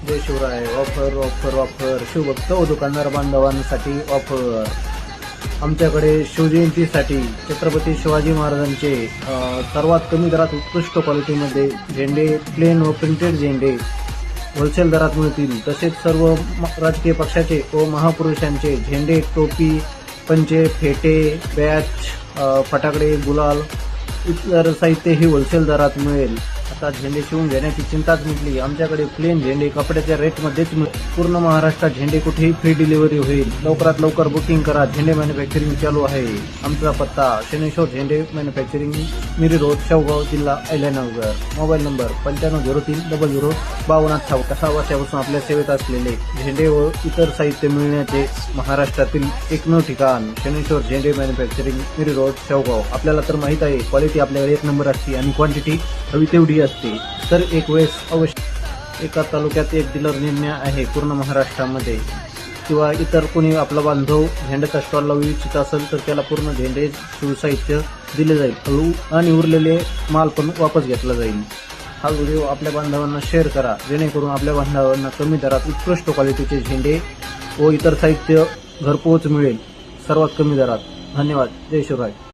जय Shivray. Offer offer offer शिवभक्त व दुकानदार बांधवांसाठी ऑफर. आमच्याकडे शिवजयंतीसाठी छत्रपती शिवाजी महाराजांचे सर्वात कमी दरात उत्कृष्ट क्वालिटीमध्ये झेंडे, प्लेन व प्रिंटेड झेंडे होलसेल दरात मिळतील. तसेच सर्व राजकीय पक्षाचे व महापुरुषांचे झेंडे, टोपी, पंचे, फेटे, बॅच, फटाकडे, गुलाल इतर साहित्यही होलसेल दरात मिळेल. आता झेंडे शिवून घेण्याची चिंताच मिटली. आमच्याकडे प्लेन झेंडे कपड्याच्या रेटमध्येच पूर्ण महाराष्ट्रात झेंडे कुठेही फ्री डिलिव्हरी होईल. लवकरात लवकर बुकिंग करा. झेंडे मॅन्युफॅक्चरिंग चालू आहे. आमचा पत्ता शनेश्वर झेंडे मॅन्युफॅक्चरिंग, मिरी रोड, शेवगाव, जिल्हा अहिल्यानगर. Mobile number 9503005258. 6 वर्षापासून आपल्या सेवेत असलेले झेंडे व इतर साहित्य मिळण्याचे महाराष्ट्रातील एकमेव ठिकाण शनेश्वर झेंडे मॅन्युफॅक्चरिंग, मिरी रोड, शेवगाव. आपल्याला तर माहित आहे क्वालिटी आपल्याकडे एक नंबर असते आणि क्वांटिटी हवी तेवढी असते. तर एक वेळेस अवश्य एका तालुक्यात एक डीलर नेमणे आहे पूर्ण महाराष्ट्रामध्ये, किंवा इतर कोणी आपला बांधव झेंड्याचा स्टॉल लावू इच्छित असेल तर त्याला पूर्ण झेंडे शिवसाहित्य दिले जाईल आणि उरलेले माल पण वापस घेतला जाईल. हा व्हिडिओ आपल्या बांधवांना शेअर करा, जेणेकरून आपल्या बांधवांना कमी दरात उत्कृष्ट क्वालिटीचे झेंडे व इतर साहित्य घरपोच मिळेल सर्वात कमी दरात. धन्यवाद. जय शिवराय.